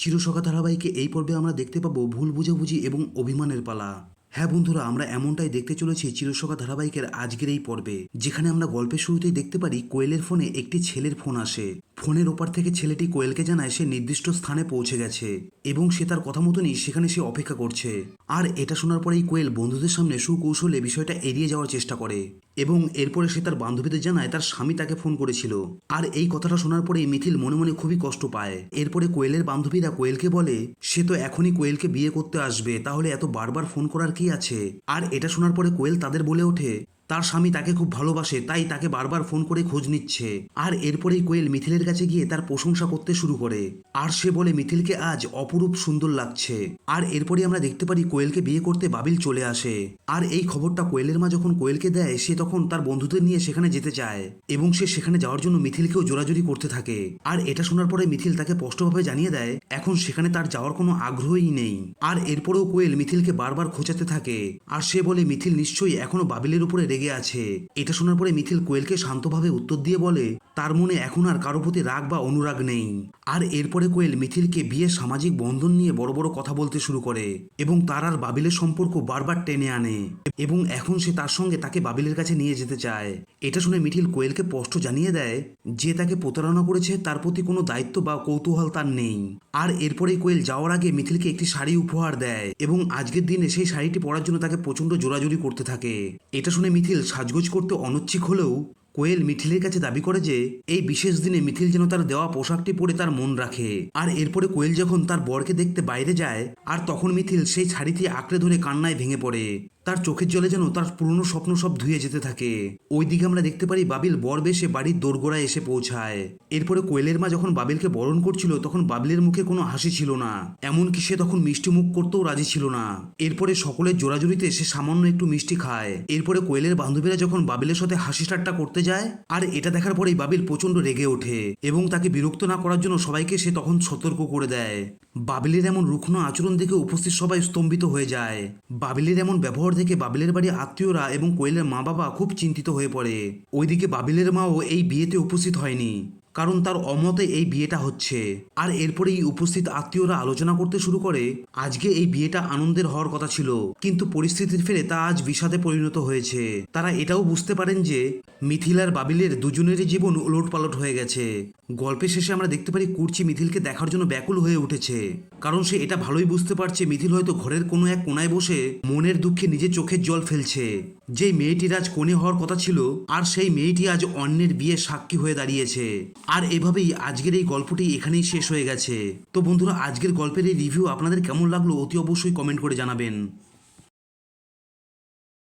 চিরসখা ধারাবাহিকে এই পর্বে আমরা দেখতে পাবো ভুল বুঝাবুঝি এবং অভিমানের পালা। হ্যাঁ বন্ধুরা, আমরা এমনটাই দেখতে চলেছি চিরসখা ধারাবাহিকের আজকের এই পর্বে, যেখানে আমরা গল্পের শুরুতেই দেখতে পারি কোয়েলের ফোনে একটি ছেলের ফোন আসে। ফোনের ওপার থেকে ছেলেটি কোয়েলকে জানায় সে নির্দিষ্ট স্থানে পৌঁছে গেছে এবং সে তার কথা মতনই সেখানে সে অপেক্ষা করছে। আর এটা শোনার পরেই কোয়েল বন্ধুদের সামনে সুকৌশলে বিষয়টা এড়িয়ে যাওয়ার চেষ্টা করে এবং এরপরে সে তার বান্ধবীদের জানায় তার স্বামী তাকে ফোন করেছিল। আর এই কথাটা শোনার পরেই মিথিল মনে মনে খুবই কষ্ট পায়। এরপরে কোয়েলের বান্ধবীরা কোয়েলকে বলে সে তো এখনই কোয়েলকে বিয়ে করতে আসবে, তাহলে এত বারবার ফোন করার কি আছে। আর এটা শোনার পরে কোয়েল তাদের বলে ওঠে তার স্বামী তাকে খুব ভালোবাসে, তাই তাকে বারবার ফোন করে খোঁজ নিচ্ছে। আর এরপরেই কোয়েল মিথিলের কাছে গিয়ে তার প্রশংসা করতে শুরু করে আর সে বলে মিথিলকে আজ অপরূপ সুন্দর লাগছে। আর এরপরে আমরা দেখতে পারি কোয়েলকে বিয়ে করতে বাবিল চলে আসে। আর এই খবরটা কোয়েলের মা যখন কোয়েলকে দেয় সে তখন তার বন্ধুদের নিয়ে সেখানে যেতে চায় এবং সে সেখানে যাওয়ার জন্য মিথিলকেও জোরাজুরি করতে থাকে। আর এটা শোনার পরে মিথিল তাকে স্পষ্টভাবে জানিয়ে দেয় এখন সেখানে তার যাওয়ার কোনো আগ্রহই নেই। আর এরপরেও কোয়েল মিথিলকে বারবার খোঁচাতে থাকে আর সে বলে মিথিল নিশ্চয়ই এখনো বাবিলের উপরে রেগে আছে। এটা শোনার পরে মিথিল কোয়েলকে শান্তভাবে উত্তর দিয়ে বলে তার মনে এখন আর কারো প্রতি রাগ বা অনুরাগ নেই। আর এরপরে কোয়েল মিথিলকে বিয়ের সামাজিক বন্ধন নিয়ে বড় বড় কথা বলতে শুরু করে এবং তার আর বাবিলের সম্পর্ক বারবার টেনে আনে এবং এখন সে তার সঙ্গে তাকে বাবিলের কাছে নিয়ে যেতে চায়। এটা শুনে মিথিল কোয়েলকে স্পষ্ট জানিয়ে দেয় যে তাকে প্রতারণা করেছে তার প্রতি কোনো দায়িত্ব বা কৌতূহল তার নেই। আর এরপরেই কোয়েল যাওয়ার আগে মিথিলকে একটি শাড়ি উপহার দেয় এবং আজকের দিনে সেই শাড়িটি পরার জন্য তাকে প্রচন্ড জোরাজুরি করতে থাকে। এটা শুনে মিথিল সাজগোজ করতে অনিচ্ছুক হলেও কোয়েল মিথিলের কাছে দাবি করে যে এই বিশেষ দিনে মিথিল যেন তার দেওয়া পোশাকটি পরে তার মন রাখে। আর এরপরে কোয়েল যখন তার বরকে দেখতে বাইরে যায় আর তখন মিথিল সেই শাড়িটি আঁকড়ে ধরে কান্নায় ভেঙে পড়ে। তার চোখের জলে যেন তার পুরনো স্বপ্ন সব ধুয়ে যেতে থাকে। ওইদিকে আমরা দেখতে পারি বাবিল বর বেশে বাড়ির দোরগোড়ায় এসে পৌঁছায়। এরপরে কোয়েলের মা যখন বাবিলকে বরণ করছিল তখন বাবিলের মুখে কোনো হাসি ছিল না, এমনকি সে তখন মিষ্টি মুখ করতেও রাজি ছিল না। এরপরে সকলের জোরাজুরিতে সে সামান্য একটু মিষ্টি খায়। এরপরে কোয়েলের বান্ধবীরা যখন বাবিলের সাথে হাসি ঠাট্টা করতে যায় আর এটা দেখার পরেই বাবিল প্রচন্ড রেগে ওঠে এবং তাকে বিরক্ত না করার জন্য সবাইকে সে তখন সতর্ক করে দেয়। বাবিলের এমন রুগ্ন আচরণ দেখে উপস্থিত সবাই স্তম্ভিত হয়ে যায়। বাবিলের এমন ব্যবহার দেখে বাবিলের বাড়ি আত্মীয়রা এবং কোয়েলের মা বাবা খুব চিন্তিত হয়ে পড়ে। ওইদিকে বাবিলের মাও এই বিয়েতে উপস্থিত হয়নি, কারণ তার অমতে এই বিয়েটা হচ্ছে। আর এরপরেই উপস্থিত আত্মীয়রা আলোচনা করতে শুরু করে আজকে এই বিয়েটা আনন্দের হওয়ার কথা ছিল, কিন্তু পরিস্থিতির ফেরে তা আজ বিষাদে পরিণত হয়েছে। তারা এটাও বুঝতে পারেন যে মিথিল আর বাবিলের দুজনেরই জীবন উলটপালট হয়ে গেছে। গল্পের শেষে আমরা দেখতে পারি কুর্চি মিথিলকে দেখার জন্য ব্যাকুল হয়ে উঠেছে, কারণ সে এটা ভালোই বুঝতে পারছে মিথিল হয়তো ঘরের কোনো এক কোনায় বসে মনের দুঃখে নিজের চোখের জল ফেলছে। যে মেয়েটির আজ কোণে হওয়ার কথা ছিল আর সেই মেয়েটি আজ অন্যের বিয়ে সাক্ষী হয়ে দাঁড়িয়েছে। আর এভাবেই আজকের এই গল্পটি এখানেই শেষ হয়ে গেছে। তো বন্ধুরা, আজকের গল্পের এই রিভিউ আপনাদের কেমন লাগলো অতি অবশ্যই কমেন্ট করে জানাবেন।